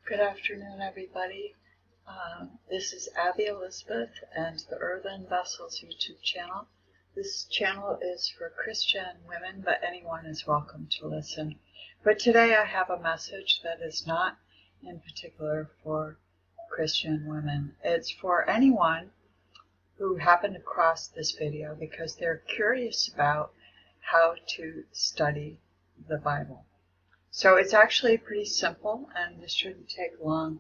Good afternoon, everybody. This is Abby Elizabeth and the Earthen Vessels YouTube channel. This channel is for Christian women, but anyone is welcome to listen. But today I have a message that is not in particular for Christian women. It's for anyone who happened across this video because they're curious about how to study the Bible. So it's actually pretty simple, and this shouldn't take long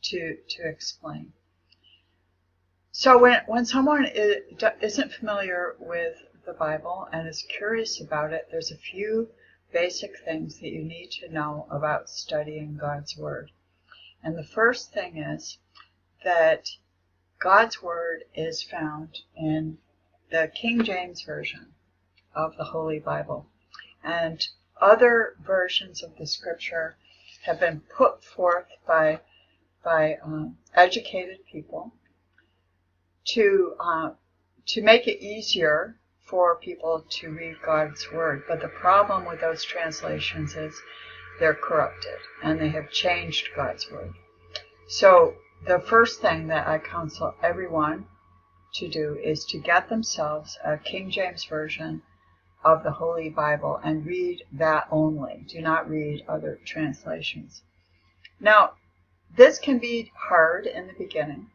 to explain. So when someone isn't familiar with the Bible and is curious about it, there's a few basic things that you need to know about studying God's Word. And the first thing is that God's Word is found in the King James Version of the Holy Bible. And other versions of the Scripture have been put forth by educated people to make it easier for people to read God's Word. But the problem with those translations is they're corrupted and they have changed God's Word. So the first thing that I counsel everyone to do is to get themselves a King James Version of the Holy Bible and read that only. Do not read other translations. Now, this can be hard in the beginning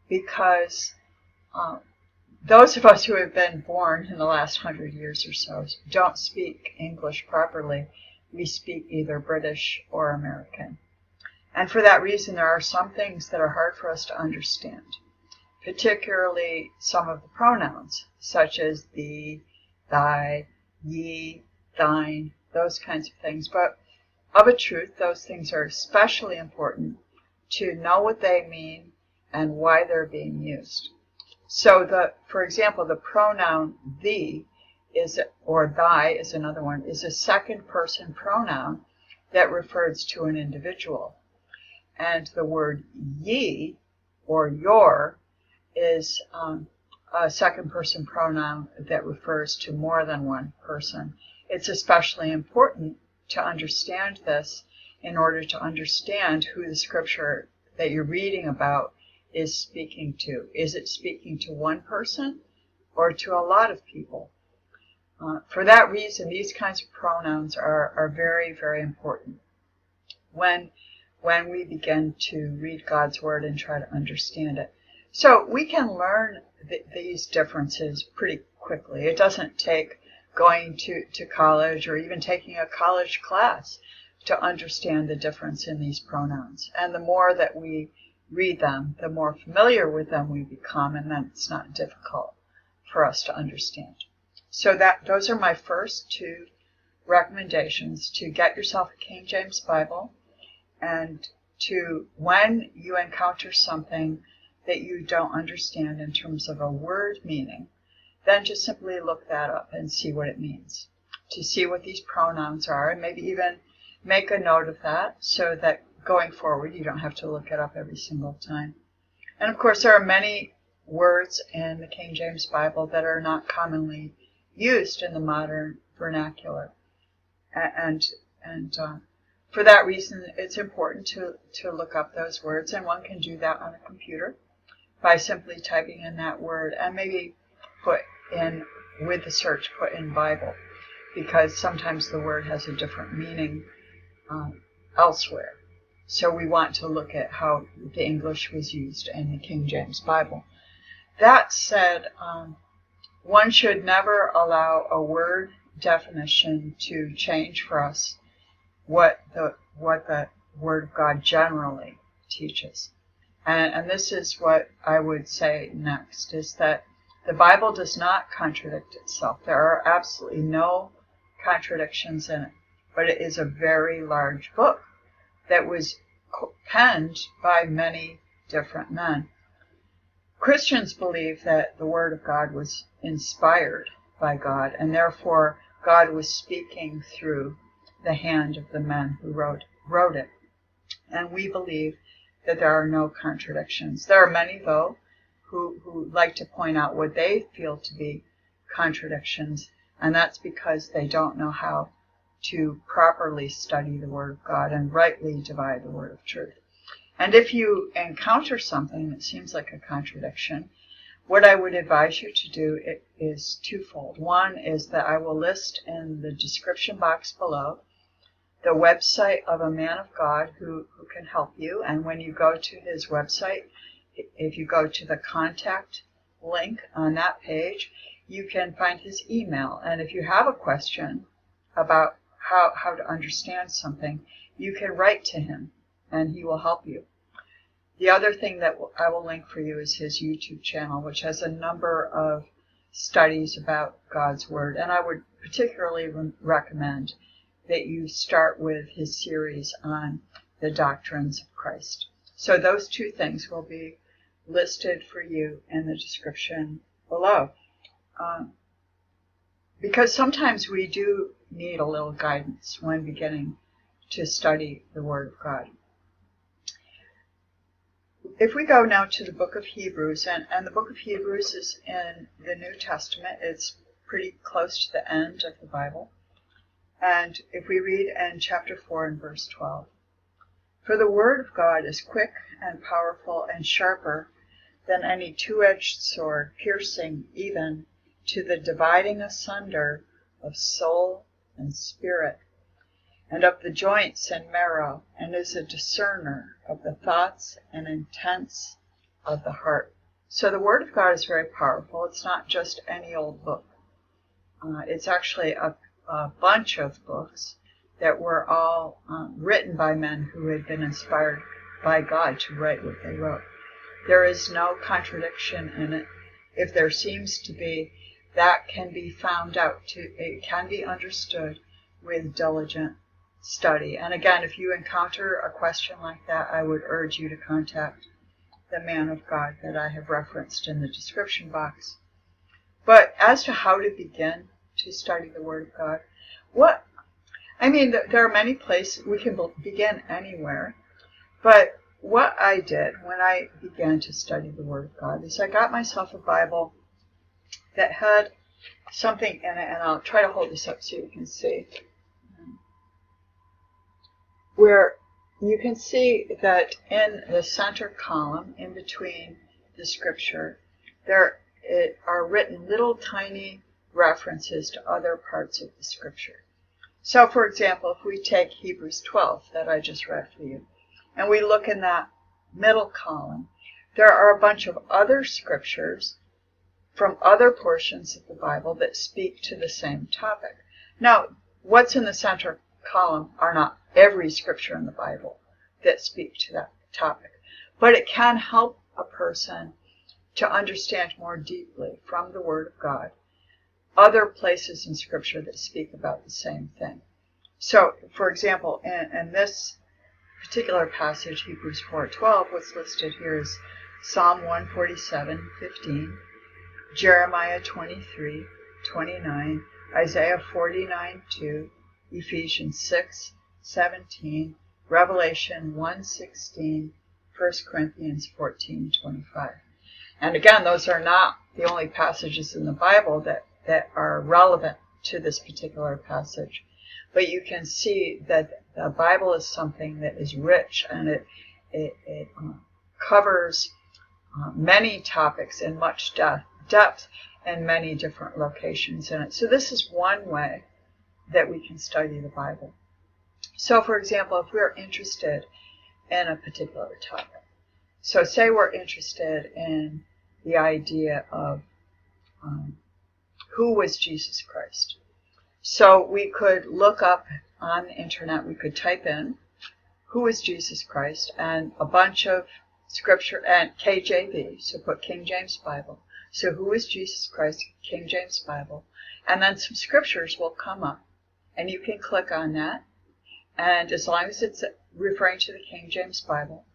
because those of us who have been born in the last 100 years or so don't speak English properly. We speak either British or American. And for that reason, there are some things that are hard for us to understand, particularly some of the pronouns, such as thee, thy, ye, thine, those kinds of things. But of a truth, those things are especially important to know what they mean and why they're being used. So for example, the pronoun thee or thy is another one, is a second person pronoun that refers to an individual. And the word ye or your is a second person pronoun that refers to more than one person. It's especially important to understand this in order to understand who the Scripture that you're reading about is speaking to. Is it speaking to one person or to a lot of people? For that reason, these kinds of pronouns are very, very important when we begin to read God's Word and try to understand it. So we can learn these differences pretty quickly. It doesn't take going to college or even taking a college class to understand the difference in these pronouns. And the more that we read them, the more familiar with them we become, and then it's not difficult for us to understand. So those are my first two recommendations: to get yourself a King James Bible, and to, when you encounter something that you don't understand in terms of a word meaning, then just simply look that up and see what it means, to see what these pronouns are, and maybe even make a note of that so that going forward you don't have to look it up every single time. And of course, there are many words in the King James Bible that are not commonly used in the modern vernacular, and for that reason it's important to look up those words, and one can do that on a computer by simply typing in that word and maybe put in, with the search, put in Bible, because sometimes the word has a different meaning elsewhere. So we want to look at how the English was used in the King James Bible. That said, one should never allow a word definition to change for us what the Word of God generally teaches. And this is what I would say next, is that the Bible does not contradict itself. There are absolutely no contradictions in it, but it is a very large book that was penned by many different men. Christians believe that the Word of God was inspired by God, and therefore God was speaking through the hand of the men who wrote it. And we believe that there are no contradictions. There are many, though, who like to point out what they feel to be contradictions, and that's because they don't know how to properly study the Word of God and rightly divide the word of truth. And if you encounter something that seems like a contradiction, what I would advise you to do is twofold. One is that I will list in the description box below the website of a man of God who can help you. And when you go to his website, if you go to the contact link on that page, you can find his email. And if you have a question about how to understand something, you can write to him and he will help you. The other thing that I will link for you is his YouTube channel, which has a number of studies about God's Word. And I would particularly recommend that you start with his series on the doctrines of Christ. So those two things will be listed for you in the description below. Because sometimes we do need a little guidance when beginning to study the Word of God. If we go now to the book of Hebrews, and the book of Hebrews is in the New Testament, it's pretty close to the end of the Bible. And if we read in chapter 4 and verse 12, "For the word of God is quick and powerful and sharper than any two-edged sword, piercing even to the dividing asunder of soul and spirit, and of the joints and marrow, and is a discerner of the thoughts and intents of the heart." So the Word of God is very powerful. It's not just any old book. It's actually a bunch of books that were all written by men who had been inspired by God to write what they wrote. There is no contradiction in it. If there seems to be, that can be found out. It can be understood with diligent study. And again, if you encounter a question like that, I would urge you to contact the man of God that I have referenced in the description box. But as to how to begin to study the Word of God, there are many places we can begin anywhere. But what I did when I began to study the Word of God is I got myself a Bible that had something in it, and I'll try to hold this up so you can see, where you can see that in the center column, in between the scripture, there are written little tiny references to other parts of the scripture. So, for example, if we take Hebrews 12 that I just read for you, and we look in that middle column, there are a bunch of other scriptures from other portions of the Bible that speak to the same topic. Now, what's in the center column are not every scripture in the Bible that speak to that topic, but it can help a person to understand more deeply from the Word of God other places in scripture that speak about the same thing. So, for example, in this particular passage, Hebrews 4:12, what's listed here is Psalm 147:15, Jeremiah 23:29, Isaiah 49:2, Ephesians 6:17, Revelation 1:16, 1 Corinthians 14:25. And again, those are not the only passages in the Bible that are relevant to this particular passage. But you can see that the Bible is something that is rich, and it covers many topics in much depth and many different locations in it. So this is one way that we can study the Bible. So, for example, if we're interested in a particular topic, so say we're interested in the idea of who was Jesus Christ. So we could look up on the internet, we could type in who is Jesus Christ and a bunch of scripture, and KJV, so put King James Bible. So who is Jesus Christ, King James Bible, and then some scriptures will come up, and you can click on that, and as long as it's referring to the King James Bible,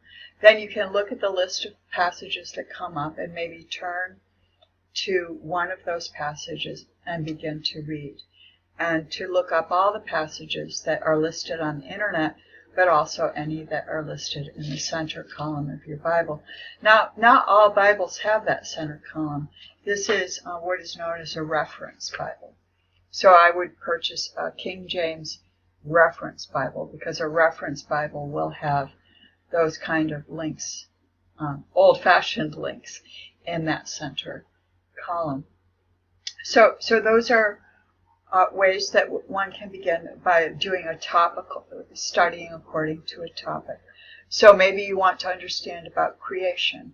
then you can look at the list of passages that come up and maybe turn to one of those passages and begin to read, and to look up all the passages that are listed on the internet, but also any that are listed in the center column of your Bible. Now, not all Bibles have that center column. This is what is known as a reference Bible. So I would purchase a King James reference Bible, because a reference Bible will have those kind of links, old-fashioned links in that center column. So those are ways that one can begin by doing a topical, studying according to a topic. So maybe you want to understand about creation.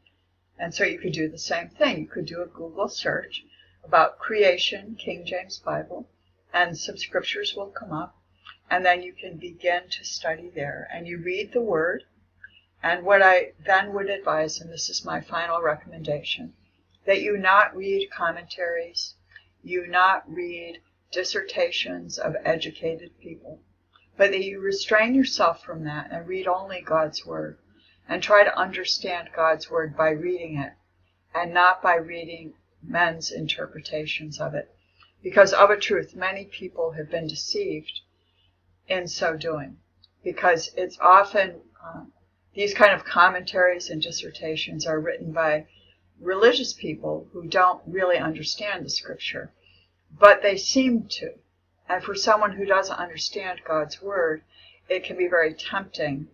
And so you could do the same thing. You could do a Google search about creation, King James Bible, and some scriptures will come up. And then you can begin to study there. And you read the Word. And what I then would advise, and this is my final recommendation, that you not read commentaries, you not read dissertations of educated people, but that you restrain yourself from that and read only God's Word. And try to understand God's Word by reading it, and not by reading men's interpretations of it. Because of a truth, many people have been deceived in so doing. Because it's often, these kind of commentaries and dissertations are written by religious people who don't really understand the Scripture. But they seem to. And for someone who doesn't understand God's Word, it can be very tempting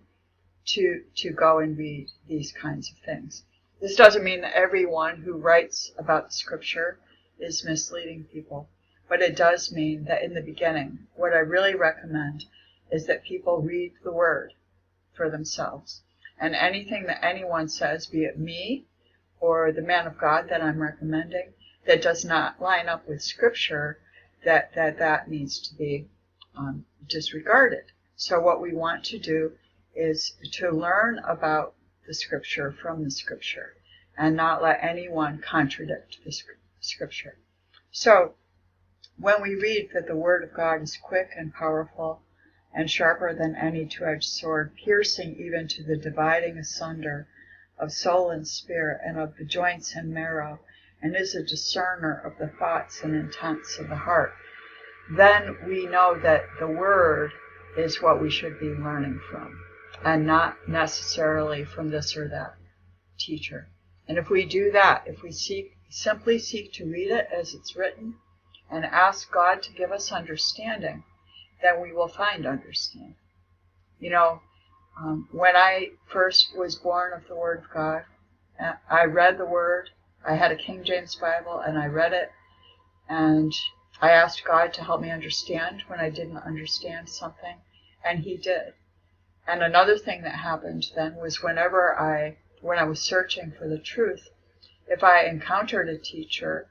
to go and read these kinds of things. This doesn't mean that everyone who writes about the Scripture is misleading people, but it does mean that in the beginning, what I really recommend is that people read the Word for themselves. And anything that anyone says, be it me or the man of God that I'm recommending, that does not line up with Scripture, that needs to be disregarded. So what we want to do is to learn about the Scripture from the Scripture and not let anyone contradict the Scripture. So when we read that the Word of God is quick and powerful and sharper than any two-edged sword, piercing even to the dividing asunder of soul and spirit and of the joints and marrow, and is a discerner of the thoughts and intents of the heart, then we know that the Word is what we should be learning from, and not necessarily from this or that teacher. And if we do that, if we simply seek to read it as it's written and ask God to give us understanding, then we will find understanding. When I first was born of the Word of God, I read the Word. I had a King James Bible, and I read it, and I asked God to help me understand when I didn't understand something, and He did. And another thing that happened then was when I was searching for the truth, if I encountered a teacher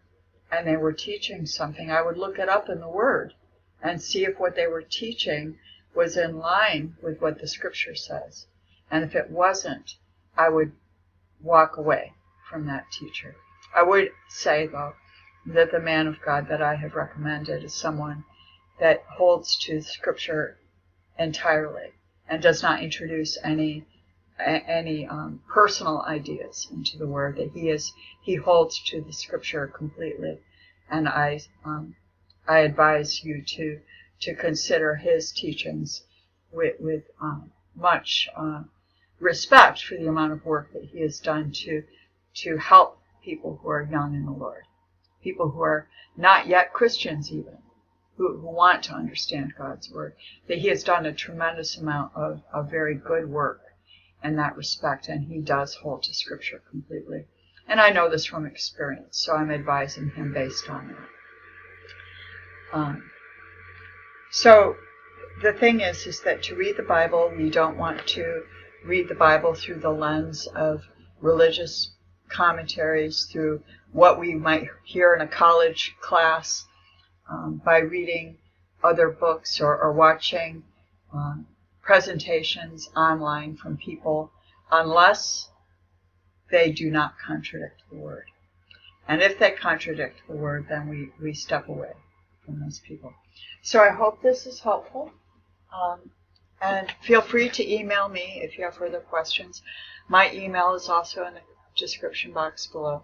and they were teaching something, I would look it up in the Word and see if what they were teaching was in line with what the Scripture says. And if it wasn't, I would walk away from that teacher. I would say, though, that the man of God that I have recommended is someone that holds to Scripture entirely and does not introduce any personal ideas into the Word. That he holds to the Scripture completely, and I advise you to consider his teachings with much respect for the amount of work that he has done to help people who are young in the Lord, people who are not yet Christians even, who want to understand God's Word. That he has done a tremendous amount of very good work in that respect, and he does hold to Scripture completely. And I know this from experience, so I'm advising him based on that. So the thing is that to read the Bible, we don't want to read the Bible through the lens of religious commentaries, through what we might hear in a college class, by reading other books or watching presentations online from people, unless they do not contradict the Word. And if they contradict the Word, then we step away from those people. So I hope this is helpful. And feel free to email me if you have further questions. My email is also in the description box below.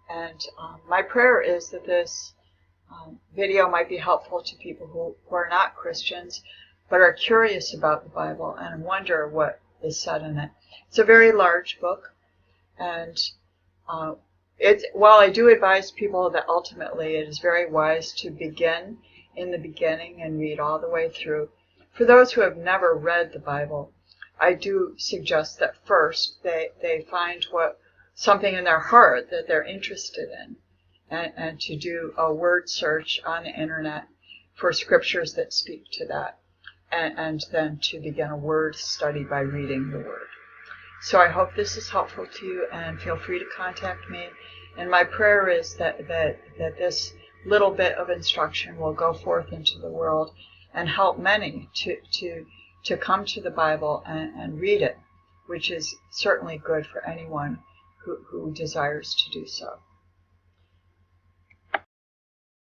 And my prayer is that this video might be helpful to people who are not Christians, but are curious about the Bible and wonder what is said in it. It's a very large book, and while I do advise people that ultimately it is very wise to begin in the beginning and read all the way through, for those who have never read the Bible, I do suggest that first they find something in their heart that they're interested in, and to do a word search on the internet for scriptures that speak to that, and then to begin a word study by reading the word. So I hope this is helpful to you, and feel free to contact me. And my prayer is that this little bit of instruction will go forth into the world and help many to come to the Bible and read it, which is certainly good for anyone who desires to do so.